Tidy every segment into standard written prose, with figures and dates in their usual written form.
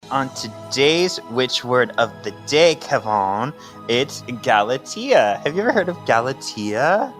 On today's witch word of the day, Kevon, it's Galatea. Have you ever heard of Galatea?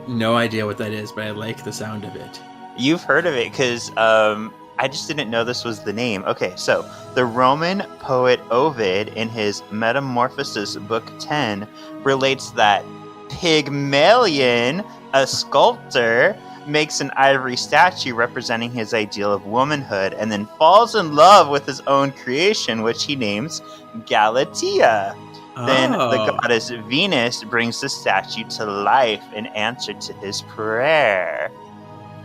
No idea what that is, but I like the sound of it. You've heard of it because I just didn't know this was the name. Okay, so the Roman poet Ovid, in his Metamorphoses, Book 10, relates that Pygmalion, a sculptor, makes an ivory statue representing his ideal of womanhood and then falls in love with his own creation, which he names Galatea. Then the goddess Venus brings the statue to life in answer to his prayer.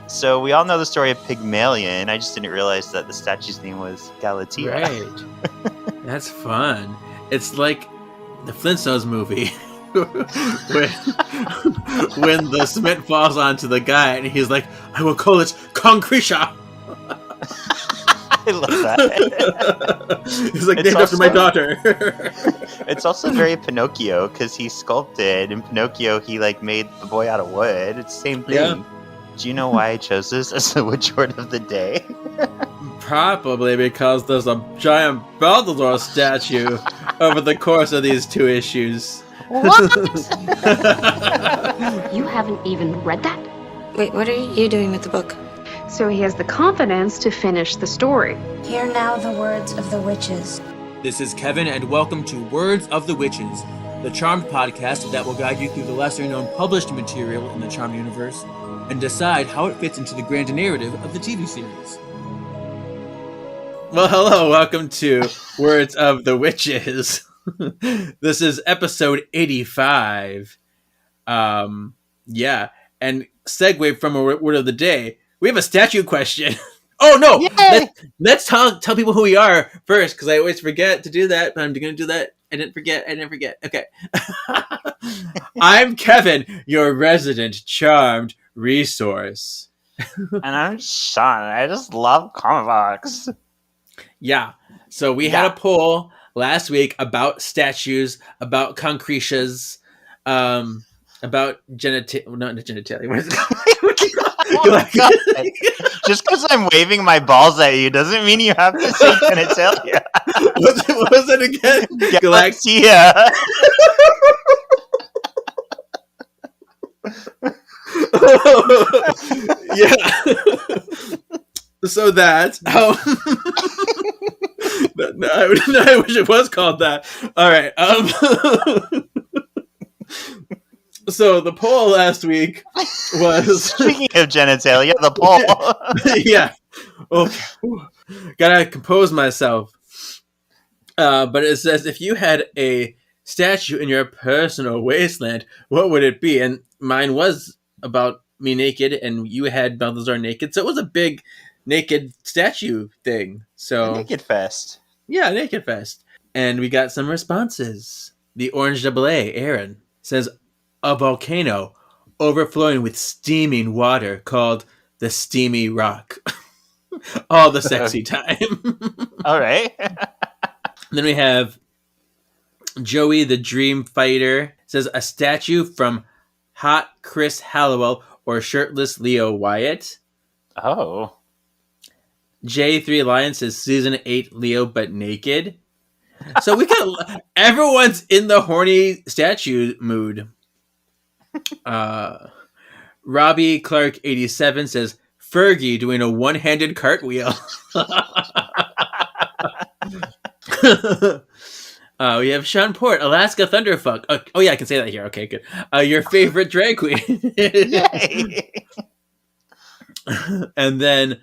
So we all know the story of Pygmalion. I just didn't realize that the statue's name was Galatea. Right. That's fun. It's like the Flintstones movie. when the cement falls onto the guy and he's like, I will call it Concretia. I love that. He's like, named after my daughter. It's also very Pinocchio because he sculpted. In Pinocchio, he made the boy out of wood. It's the same thing. Yeah. Do you know why I chose this as the witch word of the day? Probably because there's a giant Balthazar statue over the course of these two issues. What? You haven't even read that? Wait, what are you doing with the book? So he has the confidence to finish the story. Hear now the words of the witches. This is Kevin, and welcome to Words of the Witches, the Charmed podcast that will guide you through the lesser-known published material in the Charmed universe and decide how it fits into the grand narrative of the TV series. Well, hello, welcome to Words of the Witches. This is episode 85. And segue from a word of the day, we have a statue question. Oh no! Let's tell people who we are first, because I always forget to do that, but I'm going to do that. I didn't forget. Okay. I'm Kevin, your resident charmed resource. And I'm Sean. I just love comic books. Yeah. So we had a poll last week about statues, about concretias, about genitalia. Not genitalia. What is it called? Oh my God. Just because I'm waving my balls at you doesn't mean you have to say genitalia. What was it again? Galatea. Yeah. So that. I wish it was called that. All right. So the poll last week was... Speaking of genitalia, the poll. Yeah. Okay. Gotta compose myself. But it says, if you had a statue in your personal wasteland, what would it be? And mine was about me naked, and you had Balthazar naked. So it was a big naked statue thing. So Naked Fest. Yeah, Naked Fest. And we got some responses. The Orange AA, Aaron, says, a volcano overflowing with steaming water called the Steamy Rock. All the sexy time. All right. Then we have Joey the Dream Fighter, says a statue from Hot Chris Hallowell or Shirtless Leo Wyatt. Oh. J3 Alliance says season 8 Leo but naked. So we got everyone's in the horny statue mood. Robbie Clark 87 says Fergie doing a one-handed cartwheel. We have Sean Port, Alaska Thunderfuck. Oh yeah, I can say that here. Okay, good. Your favorite drag queen. Yay. And then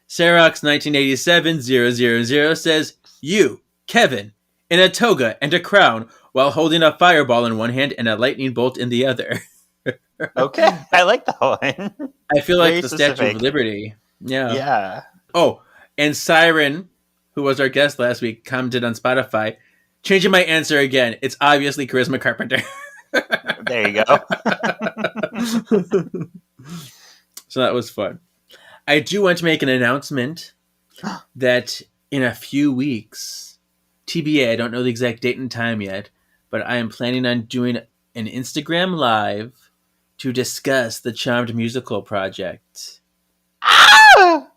Serox 1987-000 says, you, Kevin, in a toga and a crown while holding a fireball in one hand and a lightning bolt in the other. Okay, I like that one. I feel like Very the specific. Statue of Liberty. Yeah. Oh, and Siren, who was our guest last week, commented on Spotify, changing my answer again. It's obviously Charisma Carpenter. There you go. So that was fun. I do want to make an announcement that in a few weeks, TBA, I don't know the exact date and time yet, but I am planning on doing an Instagram Live to discuss the Charmed musical project. Ah!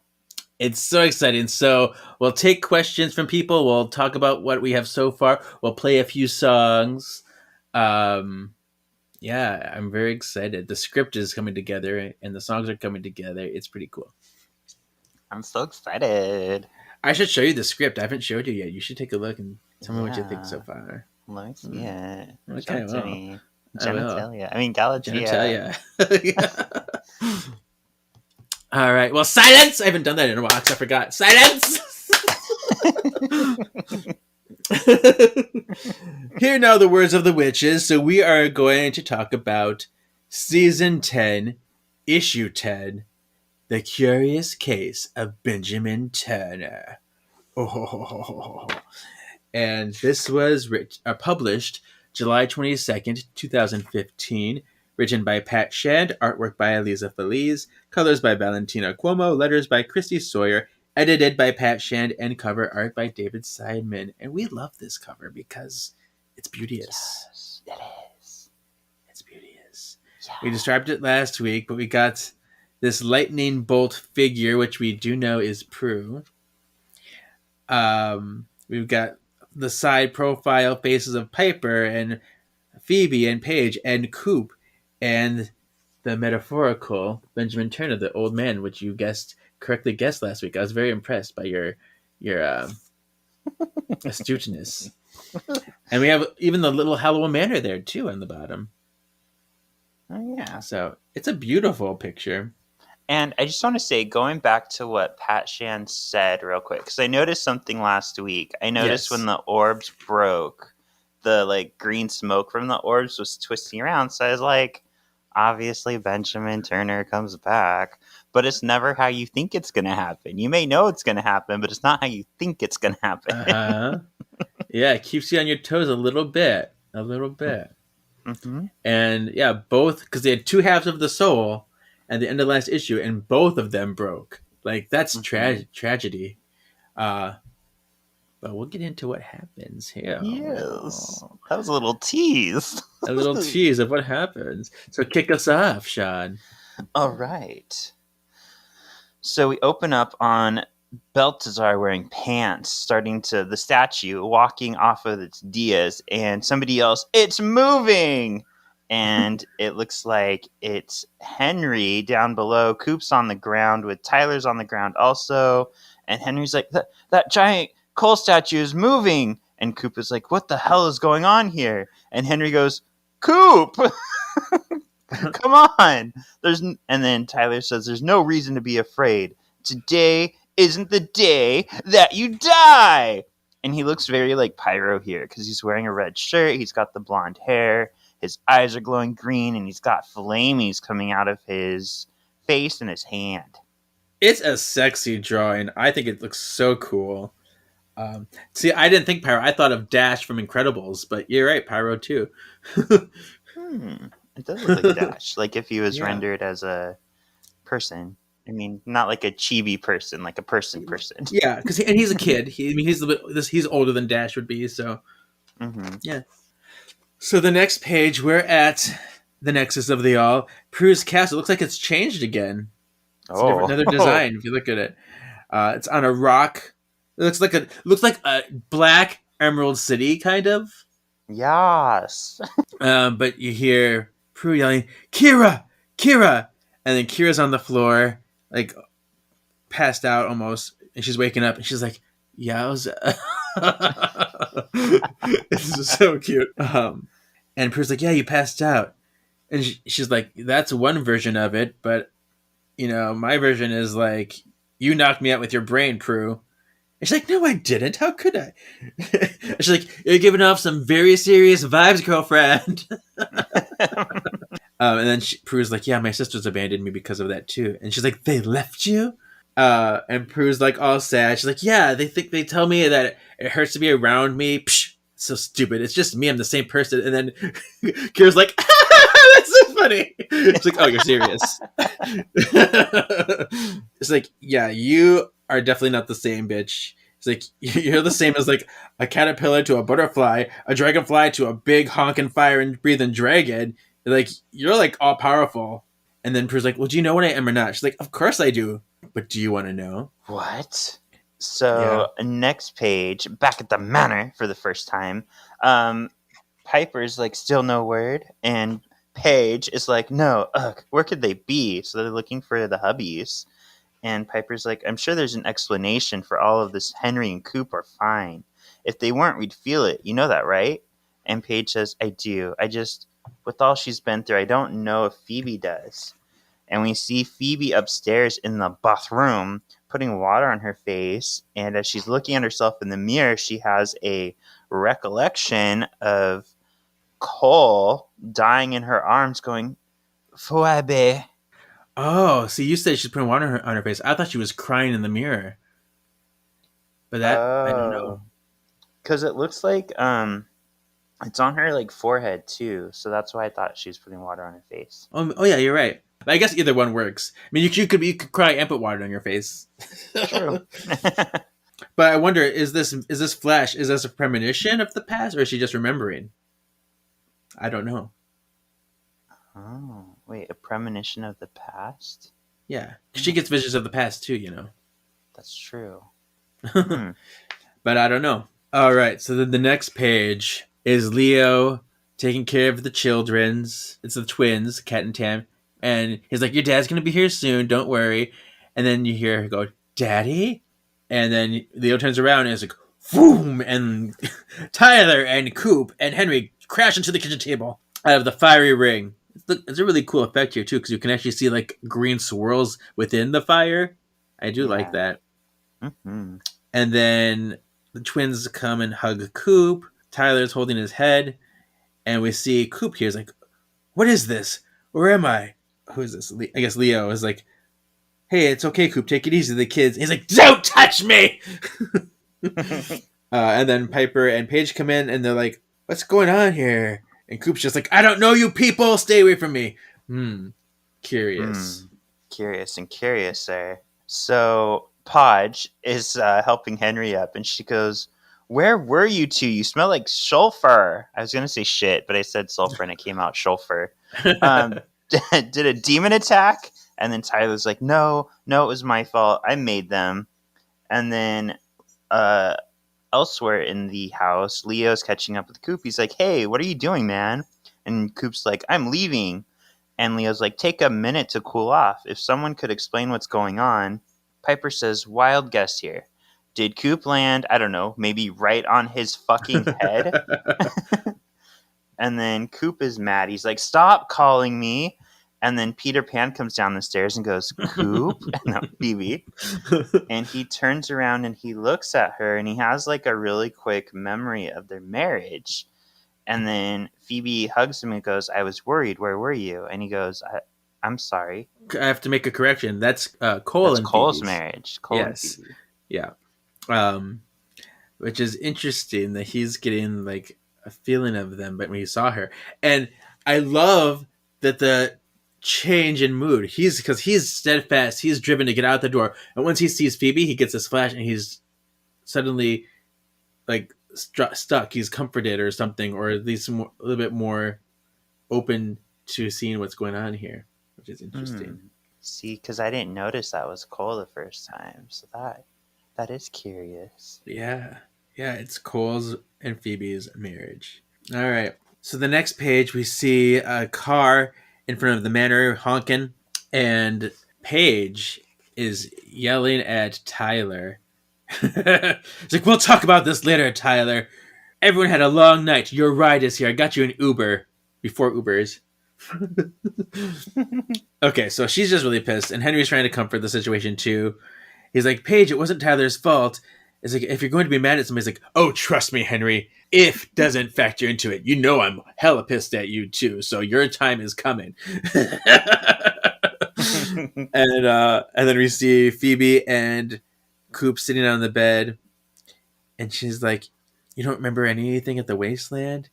It's so exciting. So we'll take questions from people. We'll talk about what we have so far. We'll play a few songs. Yeah, I'm very excited. The script is coming together and the songs are coming together. It's pretty cool. I'm so excited. I should show you the script. I haven't showed you yet. You should take a look and tell me what you think so Yeah. far. Let me see it. Okay, Show it to well, me. I will. Genitalia. I mean, Galatia. Genitalia. All right. Well, silence! I haven't done that in a while because I forgot. Silence! Here now the words of the witches. So we are going to talk about Season 10, Issue 10, The Curious Case of Benjamin Turner. Oh. And this was published July 22nd, 2015. Written by Pat Shand, artwork by Eliza Feliz, colors by Valentina Cuomo, letters by Christy Sawyer, edited by Pat Shand, and cover art by David Seidman. And we love this cover because it's beauteous. Yes, it is. It's beauteous. Yeah. We described it last week, but we got this lightning bolt figure, which we do know is Prue. We've got the side profile faces of Piper and Phoebe and Paige and Coop, and the metaphorical Benjamin Turner, the old man, which you correctly guessed last week. I was very impressed by your astuteness. And we have even the little Halloween Manor there too on the bottom. Oh, yeah. So it's a beautiful picture. And I just want to say, going back to what Pat Shand said real quick, because I noticed something last week. I noticed when the orbs broke, the green smoke from the orbs was twisting around. So I was like, obviously Benjamin Turner comes back, but it's never how you think it's going to happen. You may know it's going to happen, but it's not how you think it's going to happen. Yeah, it keeps you on your toes a little bit. Mm-hmm. And yeah, both, because they had two halves of the soul at the end of the last issue, and both of them broke. That's tragedy. But we'll get into what happens here. Yes. That was a little tease. A little tease of what happens. So kick us off, Sean. All right. So we open up on Balthazar wearing pants, the statue walking off of its Diaz, and somebody yells, "It's moving!" And it looks like it's Henry down below. Coop's on the ground with Tyler's on the ground also. And Henry's like, that giant coal statue is moving. And Coop is like, what the hell is going on here? And Henry goes, Coop! Come on! And then Tyler says, there's no reason to be afraid. Today isn't the day that you die! And he looks very like Pyro here because he's wearing a red shirt. He's got the blonde hair. His eyes are glowing green, and he's got flamies coming out of his face and his hand. It's a sexy drawing. I think it looks so cool. See, I didn't think Pyro. I thought of Dash from Incredibles, but you're right, Pyro too. It does look like Dash, like if he was rendered as a person. I mean, not like a chibi person, like a person. Yeah, and he's a kid. He's older than Dash would be. So, yeah. So the next page, we're at the Nexus of the All. Prue's castle. It looks like it's changed again. It's another design. If you look at it, it's on a rock. It looks like a black Emerald City, kind of. Yes. But you hear Prue yelling, "Kira, Kira!" And then Kira's on the floor, passed out almost, and she's waking up, and she's like, "Yowza." It's so cute. And Prue's like, "Yeah, you passed out." And she's like, "That's one version of it, but, my version is like, you knocked me out with your brain, Prue." And she's like, "No, I didn't. How could I?" And she's like, "You're giving off some very serious vibes, girlfriend." And then Prue's like, "Yeah, my sisters abandoned me because of that too." And she's like, "They left you?" And Prue's all sad. She's like, "Yeah, they tell me that it hurts to be around me. Psh, so stupid. It's just me. I'm the same person." And then Kira's like, "That's so funny." It's like, "Oh, you're serious." It's like, "Yeah, you are definitely not the same, bitch." It's like, "You're the same as a caterpillar to a butterfly, a dragonfly to a big honking fire and breathing dragon. You're all powerful." And then Prue's like, well, do you know what I am or not? She's like, of course I do. But do you want to know? What? So next page, back at the manor for the first time. Piper's like, still no word, and Paige is like, no, where could they be? So they're looking for the hubbies, and Piper's like, I'm sure there's an explanation for all of this. Henry and Coop are fine. If they weren't, we'd feel it. You know that, right? And Paige says, I do. I just, with all she's been through, I don't know if Phoebe does. And we see Phoebe upstairs in the bathroom putting water on her face, and as she's looking at herself in the mirror, she has a recollection of Cole dying in her arms going, Phoebe. Oh, see, you said she's putting water on her face. I thought she was crying in the mirror. But that, I don't know. Because it looks like it's on her like forehead too, so that's why I thought she was putting water on her face. Oh yeah, you're right. But I guess either one works. I mean, you could cry and put water on your face. True. But I wonder, is this Flash? Is this a premonition of the past, or is she just remembering? I don't know. Oh, wait, a premonition of the past? Yeah, she gets visions of the past too, you know. That's true. But I don't know. All right, so then the next page is Leo taking care of the children's. It's the twins, Kat and Tam. And he's like, your dad's going to be here soon, don't worry. And then you hear her go, Daddy? And then Leo turns around and it's like, boom! And Tyler and Coop and Henry crash into the kitchen table out of the fiery ring. It's a really cool effect here, too, because you can actually see, like, green swirls within the fire. I do like that. Mm-hmm. And then the twins come and hug Coop. Tyler's holding his head. And we see Coop here is like, what is this? Where am I? Who is this? I guess Leo is like, hey, it's okay, Coop. Take it easy, the kids. And he's like, don't touch me! And then Piper and Paige come in, and they're like, what's going on here? And Coop's just like, I don't know you people. Stay away from me. Curious. Curious there. So Podge is helping Henry up, and she goes, where were you two? You smell like sulfur. I was going to say shit, but I said sulfur, and it came out sulfur. Did a demon attack? And then Tyler's like, no, it was my fault. I made them. And then elsewhere in the house, Leo's catching up with Coop. He's like, hey, what are you doing, man? And Coop's like, I'm leaving. And Leo's like, take a minute to cool off. If someone could explain what's going on. Piper says, wild guess here. Did Coop land, I don't know, maybe right on his fucking head? And then Coop is mad. He's like, stop calling me. And then Peter Pan comes down the stairs and goes, Coop? No, Phoebe. And he turns around and he looks at her and he has like a really quick memory of their marriage. And then Phoebe hugs him and goes, I was worried. Where were you? And he goes, I'm sorry. I have to make a correction. That's Cole and Cole's Phoebe's marriage. Cole and Phoebe. Yeah. Which is interesting that he's getting like a feeling of them, but when he saw her. And I love that the change in mood. Because he's steadfast. He's driven to get out the door. And once he sees Phoebe, he gets this flash and he's suddenly like stuck. He's comforted or something, or at least a little bit more open to seeing what's going on here, which is interesting. See, because I didn't notice that was Cole the first time. So that is curious. Yeah, it's Cole's and Phoebe's marriage. All right. So the next page, we see a car in front of the manor honking, and Paige is yelling at Tyler. It's like, we'll talk about this later, Tyler. Everyone had a long night. Your ride is here. I got you an Uber before Ubers. Okay, so she's just really pissed, and Henry's trying to comfort the situation too. He's like, Paige, it wasn't Tyler's fault. It's like, if you're going to be mad at somebody, he's like, oh, trust me, Henry. If doesn't factor into it. You know I'm hella pissed at you too, so your time is coming. And then we see Phoebe and Coop sitting on the bed, and she's like, you don't remember anything at the wasteland?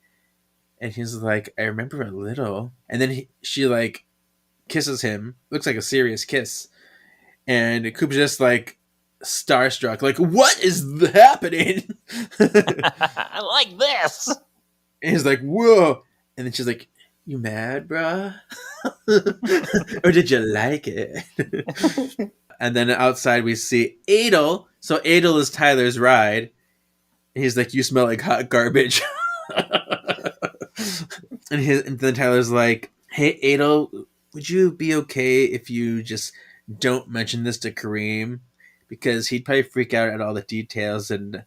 And he's like, I remember a little. And then she like kisses him. Looks like a serious kiss. And Coop's just like starstruck. Like, what is happening? I like this. And he's like, whoa. And then she's like, You mad, bruh? Or did you like it? And then outside we see Adel. So Adel is Tyler's ride. He's like, you smell like hot garbage. And then Tyler's like, hey, Adel, would you be okay if you just don't mention this to Kareem? Because he'd probably freak out at all the details, and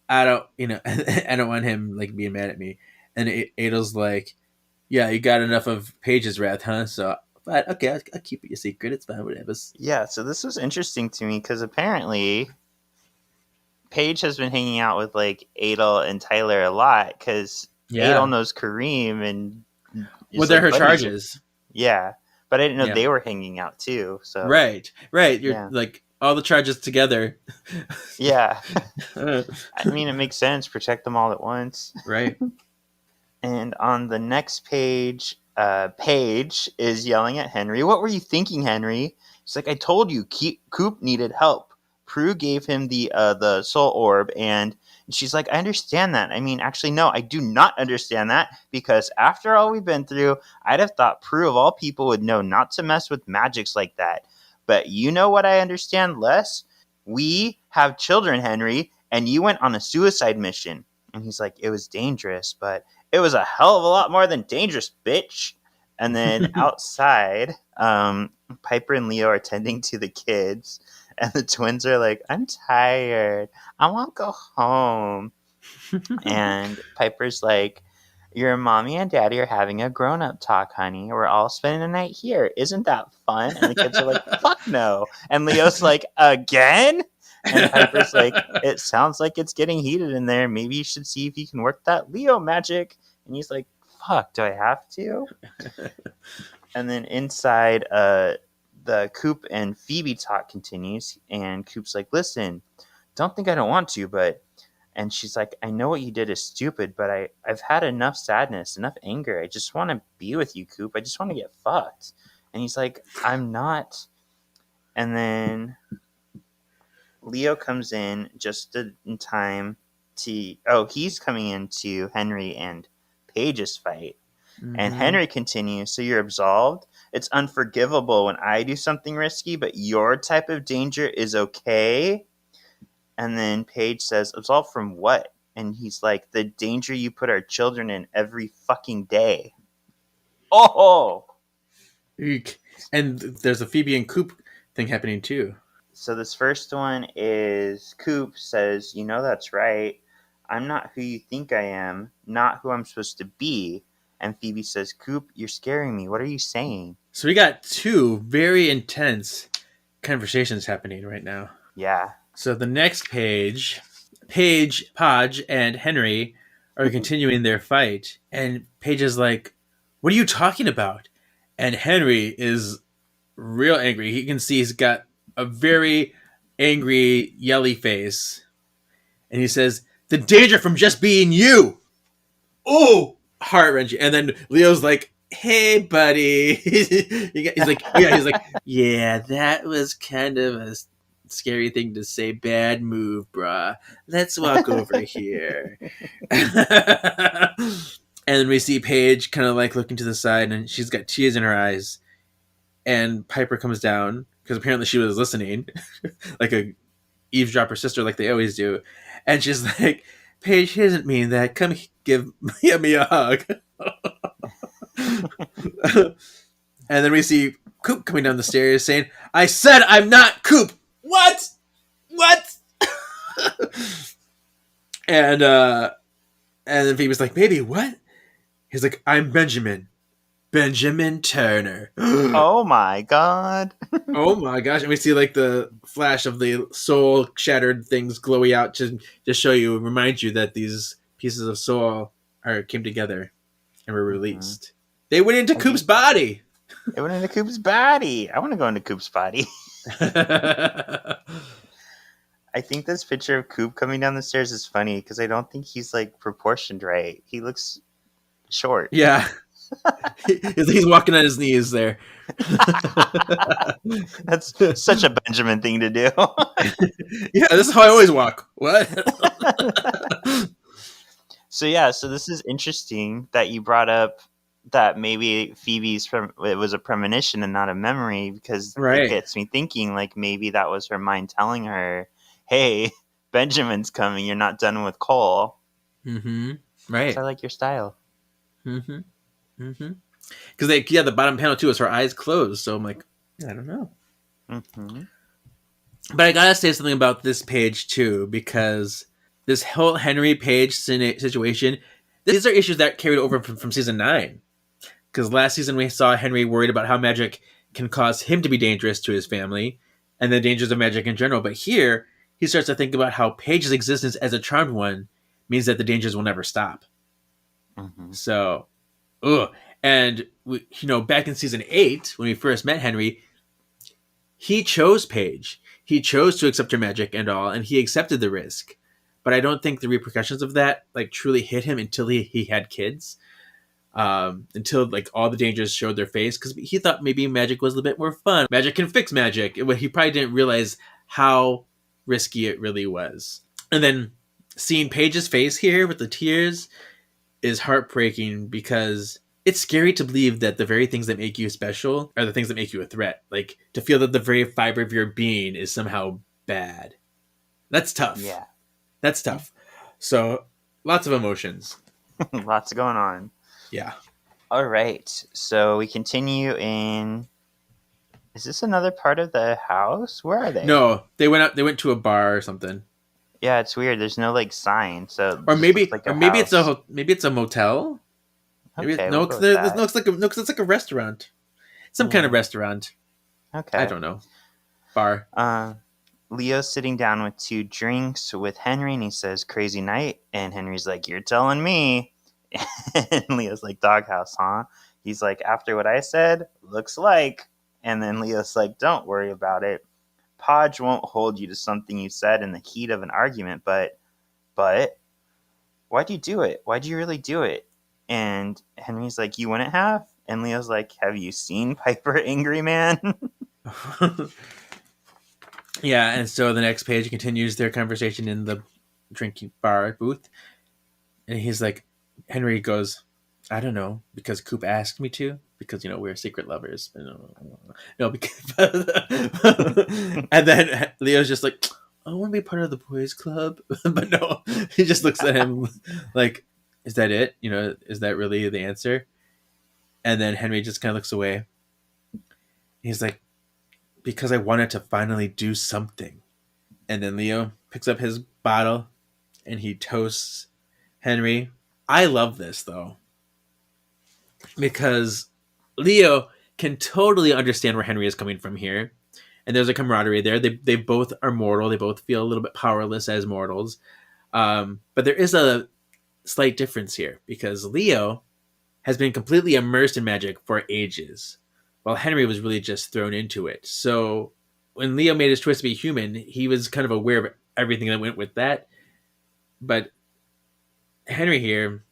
I don't, I don't want him like being mad at me. And Adel's like, yeah, you got enough of Paige's wrath, huh? So, but okay, I'll keep it a secret. It's fine, whatever. Yeah, so this was interesting to me because apparently Paige has been hanging out with like Adel and Tyler a lot because Adel knows Kareem and well, they're her charges. Yeah, but I didn't know they were hanging out too. So right, you're like all the charges together. Yeah, I mean it makes sense. Protect them all at once, right? And on the next page, Paige is yelling at Henry. What were you thinking, Henry? She's like, I told you, Coop needed help. Prue gave him the soul orb, and she's like, I understand that. I mean, actually, no, I do not understand that, because after all we've been through, I'd have thought Prue, of all people, would know not to mess with magics like that. But you know what I understand less? We have children, Henry, and you went on a suicide mission. And he's like, it was dangerous, but it was a hell of a lot more than dangerous, bitch. And then outside, Piper and Leo are tending to the kids. And the twins are like, I'm tired. I want to go home. And Piper's like, your mommy and daddy are having a grown-up talk, honey. We're all spending the night here. Isn't that fun? And the kids are like, fuck no. And Leo's like, again? And Piper's like, it sounds like it's getting heated in there. Maybe you should see if you can work that Leo magic. And he's like, fuck, do I have to? And then inside, the Coop and Phoebe talk continues, and Coop's like, listen, don't think I don't want to, but... And she's like, I know what you did is stupid, but I've had enough sadness, enough anger. I just want to be with you, Coop. I just want to get fucked. And he's like, I'm not. And then Leo comes in just in time to... Oh, he's coming into Henry and Paige's fight. Mm-hmm. And Henry continues, so you're absolved? It's unforgivable when I do something risky, but your type of danger is okay? And then Paige says, absolved from what? And he's like, the danger you put our children in every fucking day. Oh! And there's a Phoebe and Coop thing happening too. So this first one is Coop says, you know that's right. I'm not who you think I am, not who I'm supposed to be. And Phoebe says, Coop, you're scaring me. What are you saying? So we got two very intense conversations happening right now. Yeah. So the next page, Paige, Podge, and Henry are continuing their fight. And Paige is like, what are you talking about? And Henry is real angry. He can see he's got a very angry, yelly face. And he says, the danger from just being you. Oh! Heart-wrenching. And then Leo's like, hey, buddy. He's like, yeah, that was kind of a scary thing to say. Bad move, brah. Let's walk over here. And then we see Paige kind of like looking to the side, and she's got tears in her eyes. And Piper comes down, because apparently she was listening, like a eavesdropper sister like they always do. And she's like, Paige, he doesn't mean that. Come give me a hug. And then we see Coop coming down the stairs saying, I said I'm not Coop. What? And then Phoebe's like, baby, what? He's like, I'm Benjamin Turner. Oh my god. Oh my gosh. And we see like the flash of the soul shattered things glowy out to just show you, remind you that these pieces of soul came together and were released. Mm-hmm. They went into Coop's body. It went into Coop's body. I want to go into Coop's body. I think this picture of Coop coming down the stairs is funny because I don't think he's like proportioned right. He looks short. Yeah. He's walking on his knees there. That's such a Benjamin thing to do. Yeah, this is how I always walk. What? So this is interesting that you brought up that maybe it was a premonition and not a memory, because Right. it gets me thinking like maybe that was her mind telling her, "Hey, Benjamin's coming. You're not done with Cole." Mm-hmm. 'Cause Right. I like your style. Mm-hmm. Mm-hmm. Because the bottom panel too is her eyes closed. So I'm like, I don't know. Mm-hmm. But I gotta say something about this page too, because this whole Henry Page situation, these are issues that carried over from season 9. Because last season we saw Henry worried about how magic can cause him to be dangerous to his family, and the dangers of magic in general. But here he starts to think about how Paige's existence as a charmed one means that the dangers will never stop. Mm-hmm. So, ugh. And we, back in season 8 when we first met Henry, he chose Paige. He chose to accept her magic and all, and he accepted the risk. But I don't think the repercussions of that like truly hit him until he had kids. Until like all the dangers showed their face, because he thought maybe magic was a bit more fun. Magic can fix magic. He probably didn't realize how risky it really was. And then seeing Paige's face here with the tears is heartbreaking, because it's scary to believe that the very things that make you special are the things that make you a threat. Like to feel that the very fiber of your being is somehow bad. That's tough. Yeah. That's tough. So lots of emotions. Lots going on. Yeah. All right. So we continue in. Is this another part of the house? Where are they? No, they went out. They went to a bar or something. Yeah, it's weird. There's no like sign. So it Or just maybe, looks like maybe it's house. maybe it's a motel. Maybe Okay, no, we'll because go with that. it's like a restaurant, some kind of restaurant. Okay. I don't know. Bar. Leo's sitting down with 2 drinks with Henry, and he says, "Crazy night." And Henry's like, "You're telling me." And Leo's like, "Doghouse, huh?" He's like, "After what I said, looks like." And then Leo's like, "Don't worry about it. Podge won't hold you to something you said in the heat of an argument, but why'd you do it? Why'd you really do it?" And Henry's like, "You wouldn't have?" And Leo's like, "Have you seen Piper, Angry Man?" Yeah, and so the next page continues their conversation in the drinking bar booth, and he's like, Henry goes, "I don't know, because Coop asked me to, because we're secret lovers." No, because and then Leo's just like, "I want to be part of the boys' club," but no, he just looks at him like, "Is that it? Is that really the answer?" And then Henry just kind of looks away. He's like, "Because I wanted to finally do something." And then Leo picks up his bottle and he toasts Henry. I love this though, because Leo can totally understand where Henry is coming from here. And there's a camaraderie there. They both are mortal. They both feel a little bit powerless as mortals. But there is a slight difference here, because Leo has been completely immersed in magic for ages, while Henry was really just thrown into it. So when Leo made his choice to be human, he was kind of aware of everything that went with that. But Henry here,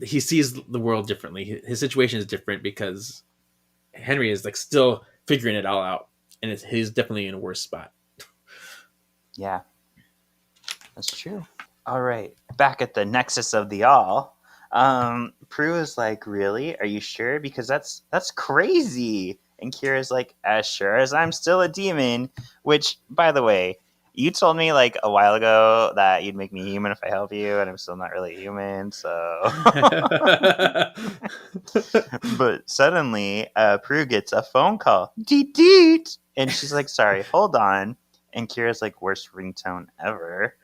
he sees the world differently. His situation is different because Henry is like still figuring it all out, and he's definitely in a worse spot. Yeah, that's true. All right, back at the nexus of the all. Prue is like, "Really? Are you sure? Because that's crazy." And Kira's like, "As sure as I'm still a demon." Which, by the way, you told me like a while ago that you'd make me human if I help you, and I'm still not really human. So, but suddenly, Prue gets a phone call. Deet deet, and she's like, "Sorry, hold on." And Kira's like, "Worst ringtone ever."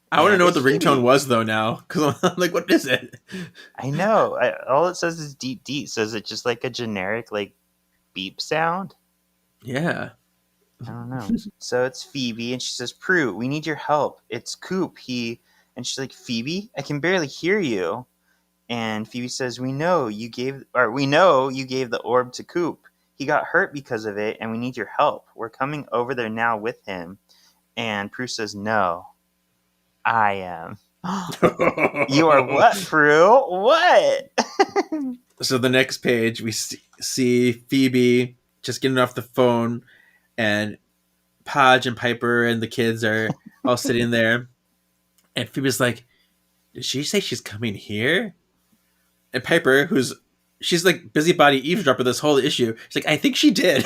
I want to And know what the it's ringtone Phoebe. was though now, because I'm like, what is it? I know. All it says is deet deet. So is it just like a generic like beep sound? Yeah. I don't know. So it's Phoebe, and she says, "Prue, we need your help. It's Coop. And she's like, "Phoebe, I can barely hear you." And Phoebe says, we know you gave the orb to Coop. He got hurt because of it, and we need your help. We're coming over there now with him." And Prue says, "No, I am." "You are what, Prue? What?" So the next page, we see Phoebe just getting off the phone, and Podge and Piper and the kids are all sitting there. And Phoebe's like, "Did she say she's coming here?" And Piper, who's she's like busybody eavesdropper this whole issue. She's like, I think she did.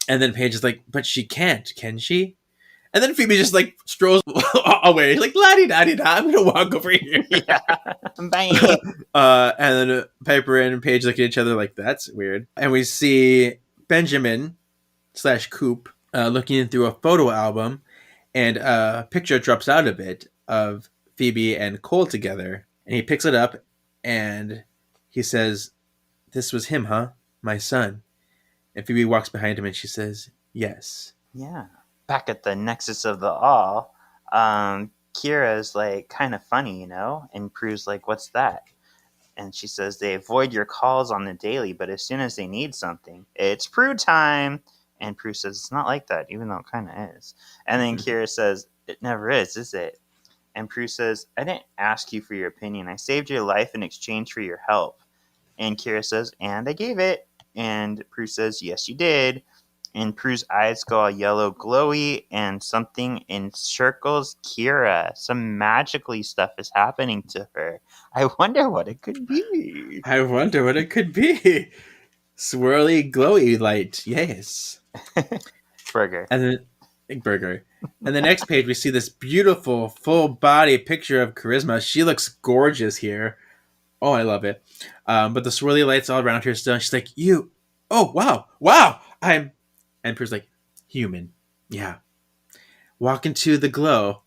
And then Paige is like, but she can't, can she? And then Phoebe just like strolls away. She's like, la-di-da-di-da, I'm gonna walk over here. Yeah. Bye. And then Piper and Paige look at each other like, that's weird. And we see Benjamin / Coop looking through a photo album, and a picture drops out of it of Phoebe and Cole together. And he picks it up and he says, this was him, huh? My son. And Phoebe walks behind him and she says, yes. Yeah. Back at the Nexus of the All, Kira's like kind of funny, you know? And Prue's like, what's that? And she says, they avoid your calls on the daily, but as soon as they need something, it's Prue time. And Prue says, it's not like that, even though it kind of is. And then Kira says, it never is it? And Prue says, I didn't ask you for your opinion. I saved your life in exchange for your help. And Kira says, and I gave it. And Prue says, yes, you did. And Prue's eyes go all yellow glowy, and something encircles Kira. Some magically stuff is happening to her. I wonder what it could be. Swirly, glowy light. Yes. Burger. And then burger. And the next page, we see this beautiful full body picture of Charisma. She looks gorgeous here. Oh, I love it. But the swirly lights all around her still. She's like, you. Oh, wow. And Prue's like, human. Yeah. Walk into the glow.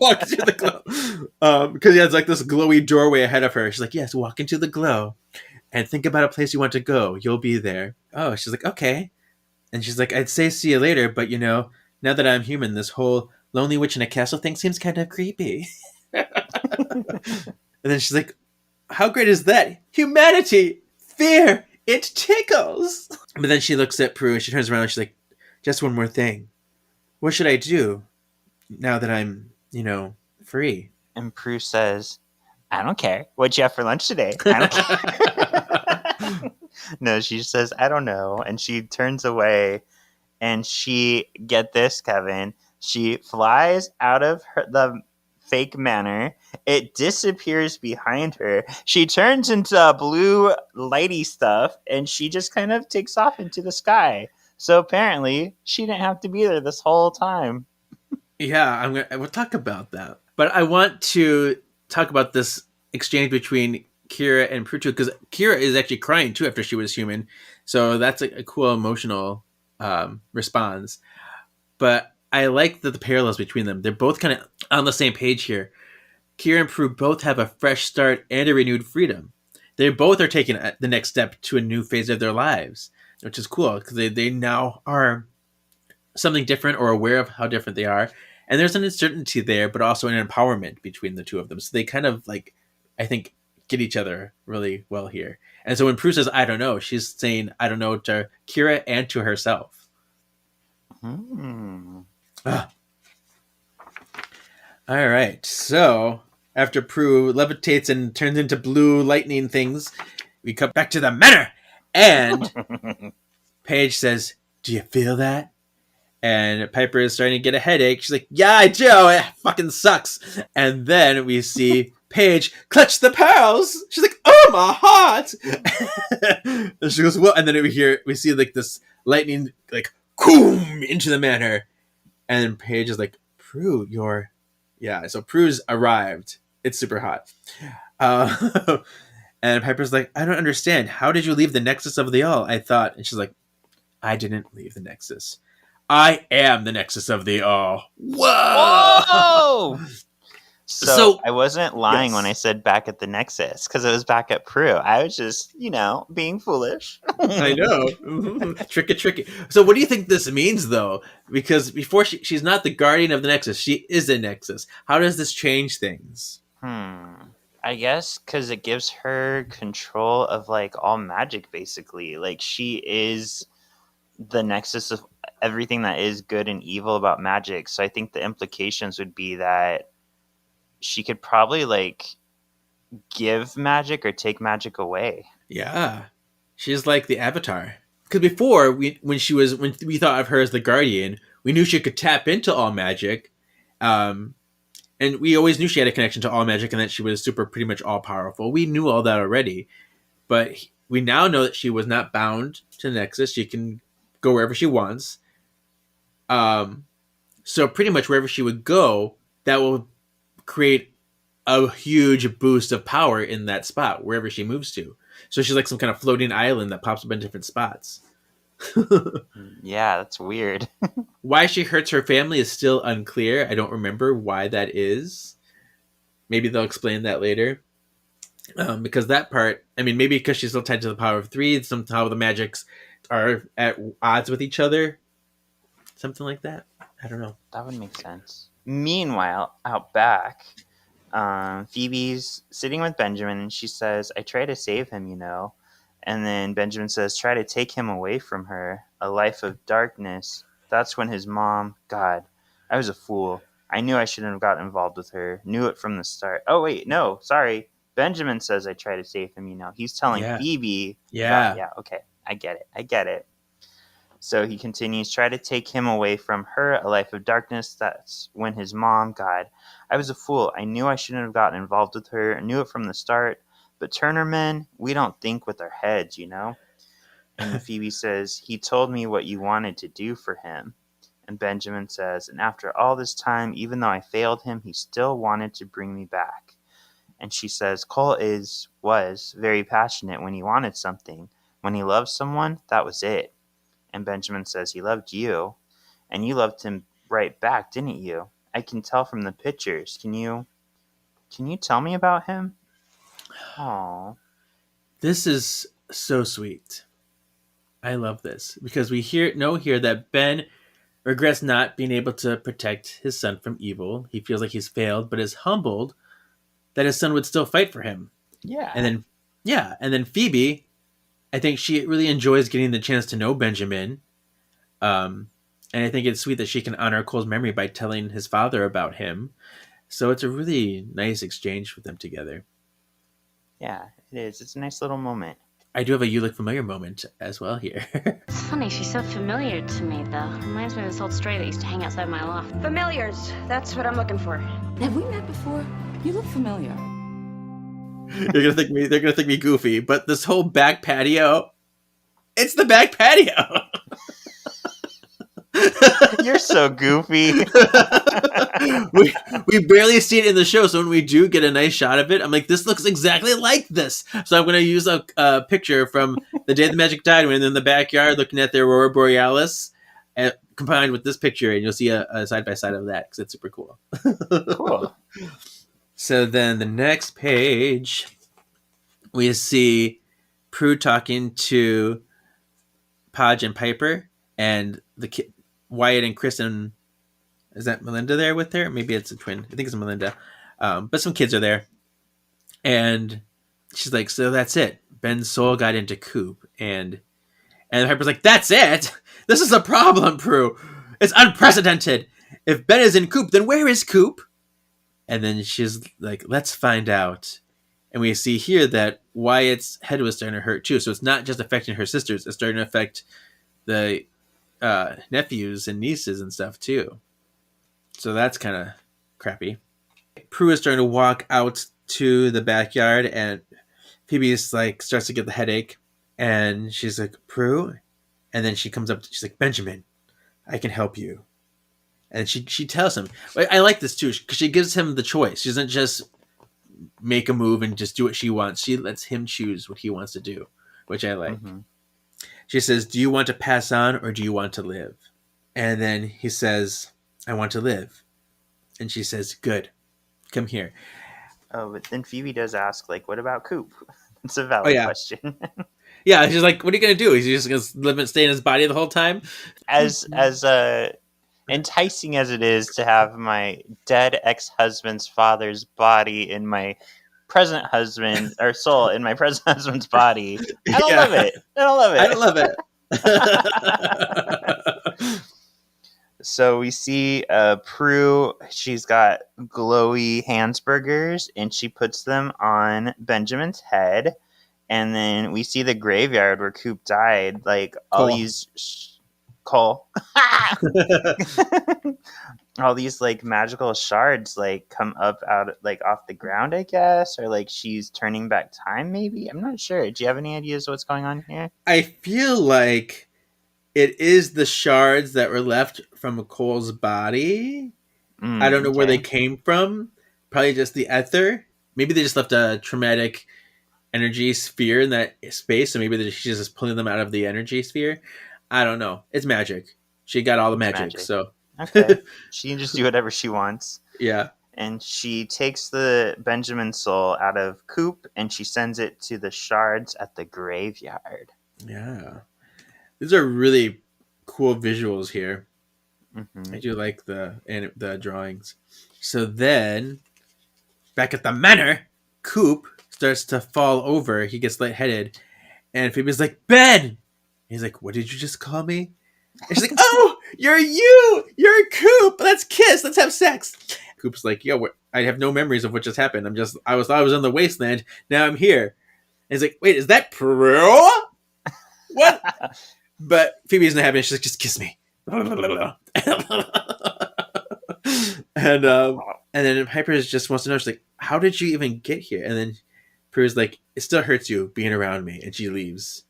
Walk into the glow. Because he has like this glowy doorway ahead of her. She's like, yes, walk into the glow. And think about a place you want to go. You'll be there. Oh, she's like, okay. And she's like, I'd say see you later, but now that I'm human, this whole lonely witch in a castle thing seems kind of creepy. And then she's like, how great is that? Humanity! Fear! It tickles! But then she looks at Prue and she turns around and she's like, just one more thing. What should I do now that I'm, free? And Prue says, I don't care. What'd you have for lunch today? I don't care. No, she says, I don't know. And she turns away and get this, Kevin, she flies out of the fake manor. It disappears behind her. She turns into blue lighty stuff and she just kind of takes off into the sky. So apparently she didn't have to be there this whole time. Yeah, we'll talk about that. But I want to talk about this exchange between Kira and Prue too, because Kira is actually crying too after she was human. So that's a cool emotional response. But I like the parallels between them. They're both kind of on the same page here. Kira and Prue both have a fresh start and a renewed freedom. They both are taking the next step to a new phase of their lives, which is cool because they now are something different or aware of how different they are. And there's an uncertainty there, but also an empowerment between the two of them. So they kind of I think, get each other really well here. And so when Prue says, I don't know, she's saying, I don't know to Kira and to herself. All right. So after Prue levitates and turns into blue lightning things, we come back to the manor. And Paige says, do you feel that? And Piper is starting to get a headache. She's like, yeah, I do. It fucking sucks. And then we see Paige clutch the pearls. She's like, oh, my heart. And she goes, well, and then we see this lightning, boom, into the manor. And then Paige is like, Prue, so Prue's arrived. It's super hot. And Piper's like, I don't understand. How did you leave the Nexus of the All? I thought. And she's like, I didn't leave the Nexus. I am the Nexus of the All. Whoa! So I wasn't lying yes. when I said back at the Nexus, because it was back at Prue. I was just, being foolish. I know. Tricky. So what do you think this means, though? Because before she's not the guardian of the Nexus. She is a Nexus. How does this change things? I guess because it gives her control of, all magic, basically. She is the Nexus of everything that is good and evil about magic. So I think the implications would be that she could probably give magic or take magic away. Yeah, she's like the Avatar. Because before, when we thought of her as the Guardian, we knew she could tap into all magic, and And we always knew she had a connection to all magic and that she was pretty much all powerful. We knew all that already. But we now know that she was not bound to Nexus. She can go wherever she wants. So pretty much wherever she would go, that will create a huge boost of power in that spot, wherever she moves to. So she's like some kind of floating island that pops up in different spots. Yeah, that's weird. Why she hurts her family is still unclear. I don't remember why that is. Maybe they'll explain that later. Because that part, I mean, maybe because she's still tied to the power of 3, somehow the magics are at odds with each other. Something like that. I don't know. That would make sense. Meanwhile, out back, Phoebe's sitting with Benjamin, and she says, I try to save him, you know. And then Benjamin says, try to take him away from her. A life of darkness. That's when his mom... God, I was a fool. I knew I shouldn't have gotten involved with her. Knew it from the start. Oh, wait, no, sorry. Benjamin says I try to save him, you know. He's telling Phoebe... Yeah. Yeah, okay. I get it. So he continues, try to take him away from her, a life of darkness. That's when his mom... God, I was a fool. I knew I shouldn't have gotten involved with her. I knew it from the start. But Turner men, we don't think with our heads, you know? And Phoebe says, he told me what you wanted to do for him. And Benjamin says, and after all this time, even though I failed him, he still wanted to bring me back. And she says, Cole was very passionate when he wanted something. When he loved someone, that was it. And Benjamin says, he loved you. And you loved him right back, didn't you? I can tell from the pictures. Can you tell me about him? Aww. This is so sweet. I love this because we know here that Ben regrets not being able to protect his son from evil. He feels like he's failed, but is humbled that his son would still fight for him. Yeah. And then Phoebe, I think she really enjoys getting the chance to know Benjamin. And I think it's sweet that she can honor Cole's memory by telling his father about him. So it's a really nice exchange with them together. Yeah, it is. It's a nice little moment. I do have a you look familiar moment as well here. It's funny, she's so familiar to me, though. Reminds me of this old stray that used to hang outside my loft. Familiars. That's what I'm looking for. Have we met before? You look familiar. They're gonna think me goofy, but this whole back patio, it's the back patio. You're so goofy. we barely see it in the show, so when we do get a nice shot of it, I'm like, this looks exactly like this. So I'm going to use a picture from the day the magic died when in the backyard looking at the Aurora Borealis, combined with this picture, and you'll see a side-by-side of that because it's super cool. Cool. So then the next page, we see Prue talking to Paige and Piper, and the kid, Wyatt and Kristen. Is that Melinda there with her? Maybe it's a twin. I think it's Melinda. But some kids are there. And she's like, so that's it. Ben's soul got into Coop. And Piper's like, that's it? This is a problem, Prue. It's unprecedented. If Ben is in Coop, then where is Coop? And then she's like, let's find out. And we see here that Wyatt's head was starting to hurt too. So it's not just affecting her sisters. It's starting to affect the nephews and nieces and stuff too. So that's kind of crappy. Prue is starting to walk out to the backyard, and Phoebe's like starts to get the headache, and she's like, Prue, and then she comes up. She's like, Benjamin, I can help you, and she tells him. I like this too because she gives him the choice. She doesn't just make a move and just do what she wants. She lets him choose what he wants to do, which I like. Mm-hmm. She says, do you want to pass on or do you want to live? And then he says, I want to live. And she says, good, come here. Oh, but then Phoebe does ask, like, what about Coop? It's a valid question. Yeah, she's like, what are you going to do? Is he just going to live and stay in his body the whole time? As enticing as it is to have my dead ex-husband's father's body in my present husband, or soul in my present husband's body, I don't love it. I don't love it. So we see Prue, she's got glowy Hansburgers, and she puts them on Benjamin's head. And then we see the graveyard where Coop died. Like, all these... Cole. all these like magical shards like come up out like off the ground, I guess, or like she's turning back time. Maybe I'm not sure. Do you have any ideas what's going on here? I feel like it is the shards that were left from Cole's body. I don't know where they Okay. came from. Probably just the ether. Maybe they just left a traumatic energy sphere in that space, so maybe she's just pulling them out of the energy sphere. I don't know. It's magic. She got all the It's magic, magic. so Okay. She can just do whatever she wants. yeah. And she takes the Benjamin soul out of Coop and she sends it to the shards at the graveyard. Yeah. These are really cool visuals here. Mm-hmm. I do like the drawings. So then, back at the manor, Coop starts to fall over. He gets lightheaded, and Phoebe's like, "Ben!" He's like, "What did you just call me?" And she's like, "Oh, you're Coop. Let's kiss. Let's have sex." Coop's like, "Yo, I have no memories of what just happened. I was in the wasteland. Now I'm here." And he's like, "Wait, is that Prue? What?" But Phoebe isn't having it. She's like, "Just kiss me." And then Piper just wants to know. She's like, "How did you even get here?" And then Prue's like, "It still hurts you being around me," and she leaves.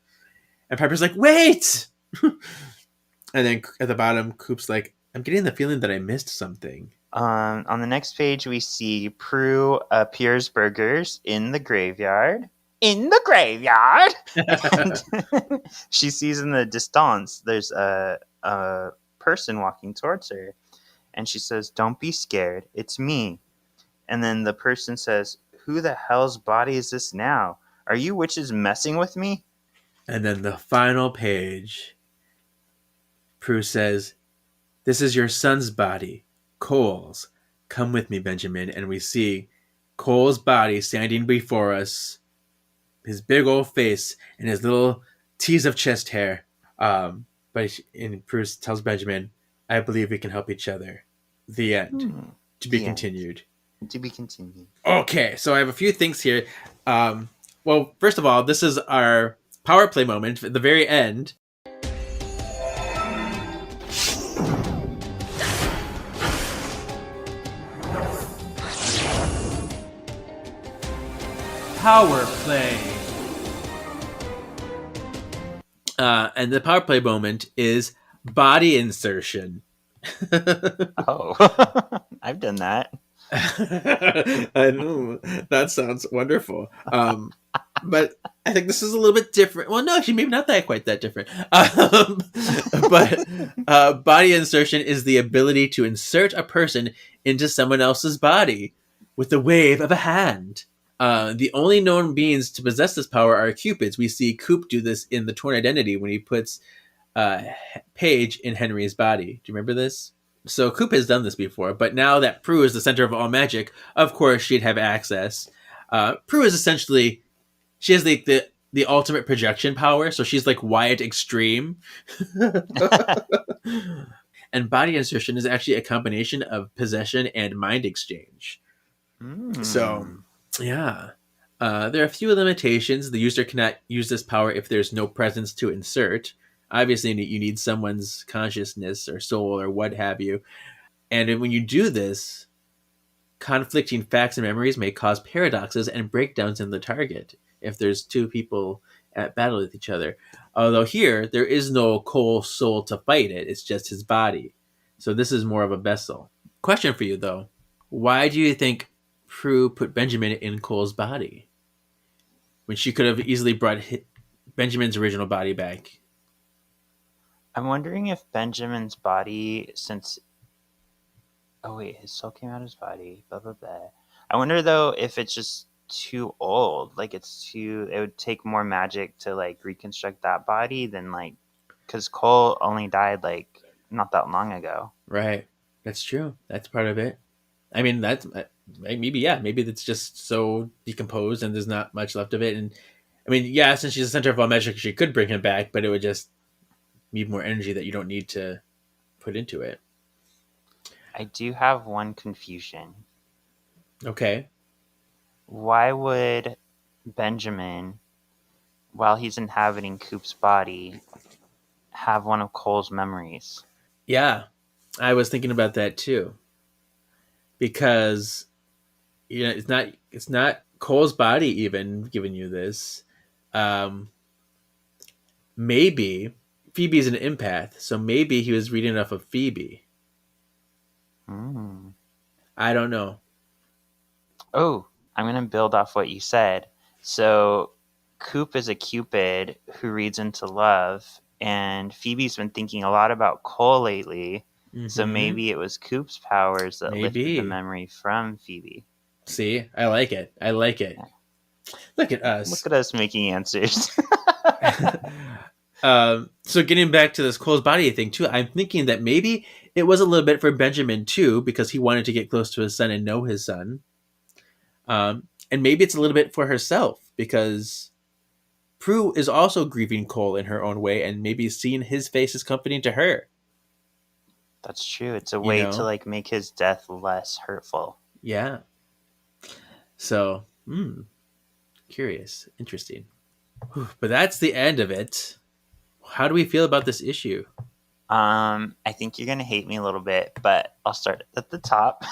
And Piper's like, "Wait!" And then at the bottom, Coop's like, "I'm getting the feeling that I missed something." On the next page, we see Prue Pierce Burgers in the graveyard. In the graveyard! And she sees in the distance there's a person walking towards her. And she says, "Don't be scared. It's me." And then the person says, "Who the hell's body is this now? Are you witches messing with me?" And then the final page, Prue says, "This is your son's body, Cole's. Come with me, Benjamin." And we see Cole's body standing before us, his big old face and his little tease of chest hair. But Prue tells Benjamin, "I believe we can help each other." The end. To be The end. continued. To be continued. Okay, so I have a few things here. Well, first of all, this is our power play moment at the very end. Power play. And the power play moment is body insertion. Oh, I've done that. I know, that sounds wonderful. But I think this is a little bit different. Well, no, actually, maybe not quite that different. But body insertion is the ability to insert a person into someone else's body with the wave of a hand. The only known beings to possess this power are Cupids. We see Coop do this in The Torn Identity when he puts Paige in Henry's body. Do you remember this? So Coop has done this before, but now that Prue is the center of all magic, of course she'd have access. Prue is essentially, she has the ultimate projection power, so she's like Wyatt Extreme. And body insertion is actually a combination of possession and mind exchange. So, yeah. There are a few limitations. The user cannot use this power if there's no presence to insert. Obviously, you need someone's consciousness or soul or what have you. And when you do this, conflicting facts and memories may cause paradoxes and breakdowns in the target if there's two people at battle with each other. Although here, there is no Cole soul to fight it. It's just his body. So this is more of a vessel. Question for you, though. Why do you think Prue put Benjamin in Cole's body when she could have easily brought Benjamin's original body back? I'm wondering if Benjamin's body, since... Oh, wait, his soul came out of his body. Blah, blah, blah. I wonder, though, if it's just too old. Like, it would take more magic to, like, reconstruct that body than, like... Because Cole only died, like, not that long ago. Right. That's true. That's part of it. I mean, that's... Maybe it's just so decomposed and there's not much left of it. And, I mean, yeah, since she's the center of all magic, she could bring him back, but it would just need more energy that you don't need to put into it. I do have one confusion. Okay. Why would Benjamin, while he's inhabiting Coop's body, have one of Cole's memories? Yeah. I was thinking about that too, because it's not Cole's body even giving you this. Um, maybe Phoebe's an empath, so maybe he was reading off of Phoebe. Mm. I don't know. Oh, I'm going to build off what you said. So, Coop is a Cupid who reads into love, and Phoebe's been thinking a lot about Cole lately. So Mhm. maybe it was Coop's powers that lifted the Maybe. memory from Phoebe. See, I like it. I like it. Look at us. Look at us making answers. So getting back to this Cole's body thing too, I'm thinking that maybe it was a little bit for Benjamin too, because he wanted to get close to his son and know his son. And maybe it's a little bit for herself, because Prue is also grieving Cole in her own way, and maybe seeing his face is comforting to her. That's true. It's a You way know? to like make his death less hurtful. Yeah. So, curious, interesting. Whew, but that's the end of it. How do we feel about this issue? I think you're gonna hate me a little bit, but I'll start at the top.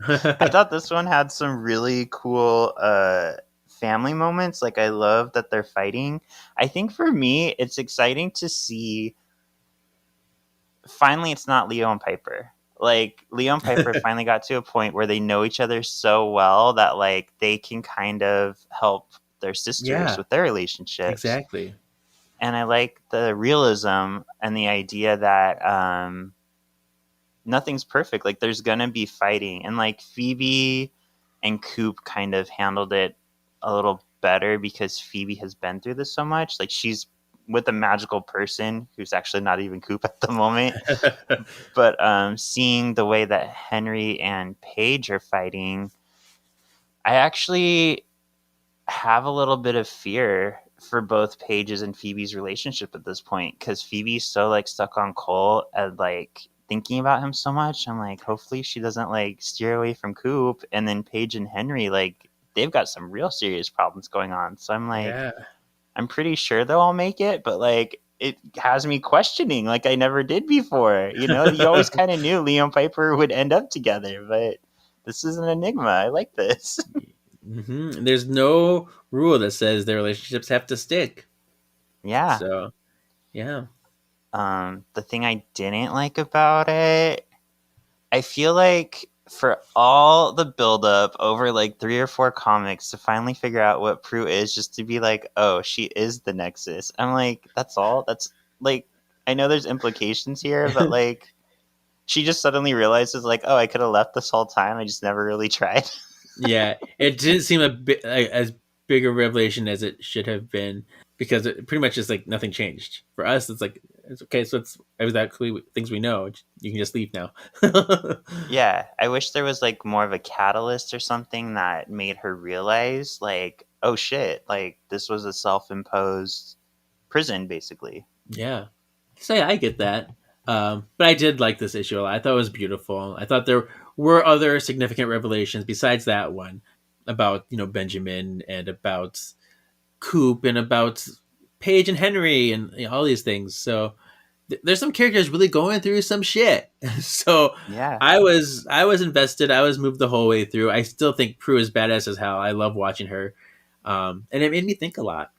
I thought this one had some really cool family moments. Like I love that they're fighting. I think for me, it's exciting to see. Finally, it's not Leo and Piper. Like Leo and Piper finally got to a point where they know each other so well that like they can kind of help their sisters Yeah. with their relationships. Exactly. And I like the realism and the idea that nothing's perfect. Like there's gonna be fighting, and like Phoebe and Coop kind of handled it a little better because Phoebe has been through this so much. Like she's with a magical person who's actually not even Coop at the moment. But seeing the way that Henry and Paige are fighting, I actually have a little bit of fear for both Paige's and Phoebe's relationship at this point, because Phoebe's so like stuck on Cole and like thinking about him so much. I'm like, hopefully she doesn't like steer away from Coop. And then Paige and Henry, like they've got some real serious problems going on. So I'm like, Yeah. I'm pretty sure they'll all make it, but like it has me questioning like I never did before. You know, you always kind of knew Leo and Piper would end up together, but this is an enigma. I like this. There's no rule that says their relationships have to stick. Yeah. So, yeah. The thing I didn't like about it, I feel like for all the buildup over like 3 or 4 comics to finally figure out what Prue is, just to be like, oh, she is the Nexus. I'm like, that's all? That's like, I know there's implications here, but like, she just suddenly realizes like, oh, I could have left this whole time. I just never really tried. Yeah. It didn't seem as big a revelation as it should have been, because it pretty much is like nothing changed. For us, it's like, it's okay, so it's exactly things we know. You can just leave now. Yeah, I wish there was like more of a catalyst or something that made her realize like, oh shit, like this was a self-imposed prison basically. Yeah. So yeah, I get that. But I did like this issue a lot. I thought it was beautiful. I thought there were other significant revelations besides that one about, Benjamin, and about Coop, and about Paige and Henry, and all these things. So there's some characters really going through some shit. So Yeah. I was invested. I was moved the whole way through. I still think Prue is badass as hell. I love watching her. And it made me think a lot.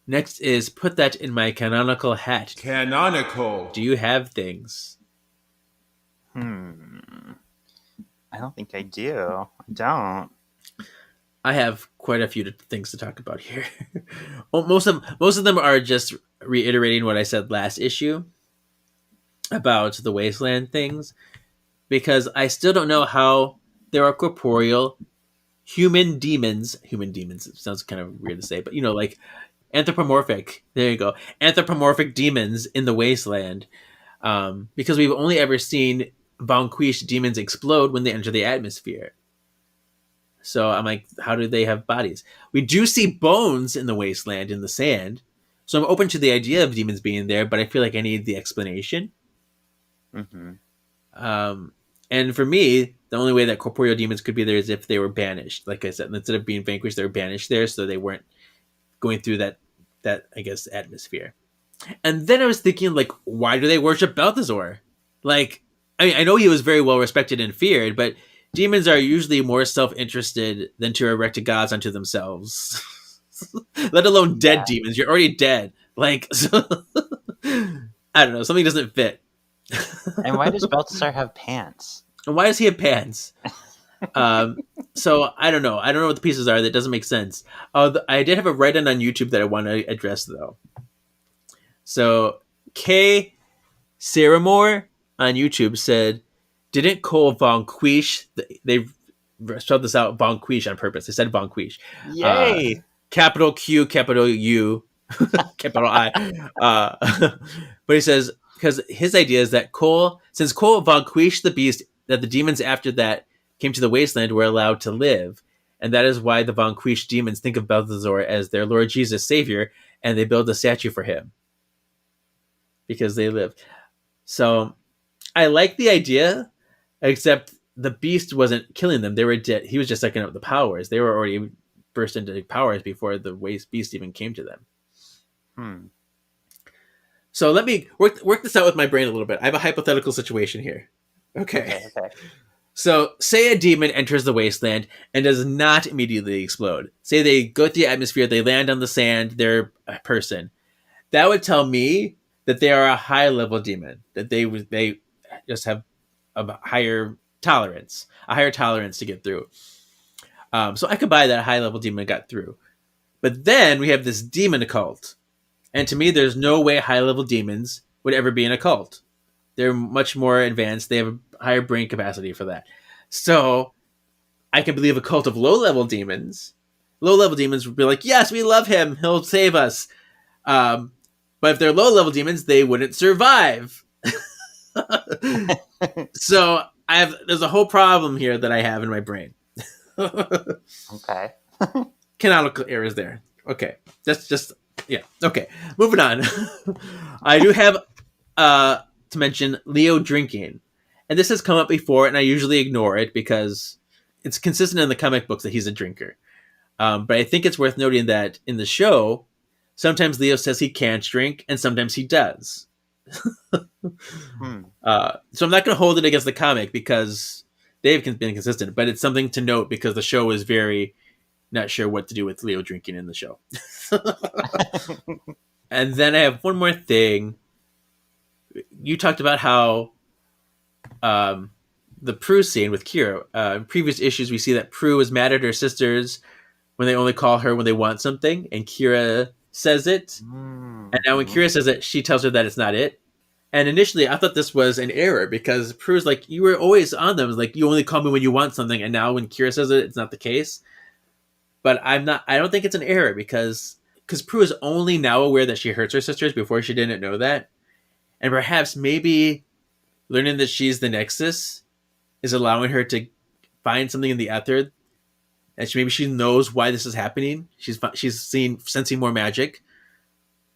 Next is put that in my canonical hat. Canonical. Do you have things? I don't think I do. I don't. I have quite a few things to talk about here. Well, most of them are just reiterating what I said last issue about the wasteland things, because I still don't know how there are corporeal human demons. Human demons, it sounds kind of weird to say, but like anthropomorphic. There you go, anthropomorphic demons in the wasteland, because we've only ever seen vanquished demons explode when they enter the atmosphere. So I'm like, how do they have bodies? We do see bones in the wasteland, in the sand. So I'm open to the idea of demons being there, but I feel like I need the explanation. And for me, the only way that corporeal demons could be there is if they were banished. Like I said, instead of being vanquished, they were banished there, so they weren't going through that I guess atmosphere. And then I was thinking, like, why do they worship Balthazar? Like, I know he was very well respected and feared, but demons are usually more self-interested than to erect gods unto themselves. Let alone dead demons. You're already dead. Like, so, I don't know. Something doesn't fit. And why does Balthazar have pants? And why does he have pants? So I don't know. I don't know what the pieces are. That doesn't make sense. I did have a write-in on YouTube that I want to address, though. So Kay Saramore on YouTube said, "Didn't Cole vanquish?" They spelled this out vanquish on purpose. They said vanquish. Yay! Capital Q, capital U, capital I. But he says, because his idea is that since Cole vanquished the beast, that the demons after that came to the wasteland were allowed to live. And that is why the vanquished demons think of Balthazar as their Lord Jesus Savior, and they build a statue for him. Because they live. So I like the idea, except the beast wasn't killing them. They were dead. He was just sucking up the powers. They were already burst into powers before the beast even came to them. So let me work this out with my brain a little bit. I have a hypothetical situation here. Okay. So say a demon enters the wasteland and does not immediately explode. Say they go through the atmosphere, they land on the sand, they're a person. That would tell me that they are a high-level demon, that they just have a higher tolerance to get through. So I could buy that a high-level demon got through. But then we have this demon cult. And to me, there's no way high-level demons would ever be in a cult. They're much more advanced. They have a higher brain capacity for that. So I can believe a cult of low-level demons. Low-level demons would be like, yes, we love him. He'll save us. But if they're low-level demons, they wouldn't survive. So there's a whole problem here that I have in my brain. Okay. Canonical errors there. Okay. That's just, yeah. Okay. Moving on. I do have to mention Leo drinking. And this has come up before, and I usually ignore it because it's consistent in the comic books that he's a drinker. But I think it's worth noting that in the show, sometimes Leo says he can't drink, and sometimes he does. So I'm not going to hold it against the comic because they've been consistent, but it's something to note because the show is very not sure what to do with Leo drinking in the show. And then I have one more thing. You talked about how the Prue scene with Kira. In previous issues, we see that Prue is mad at her sisters when they only call her when they want something, and Kira says it. And now when Kira says it, she tells her that it's not it. And initially, I thought this was an error because Prue's like, you were always on them. Like, you only call me when you want something. And now when Kira says it, it's not the case. But I don't think it's an error because Prue is only now aware that she hurts her sisters. Before she didn't know that. And perhaps maybe learning that she's the Nexus is allowing her to find something in the ether. And maybe she knows why this is happening. She's sensing more magic.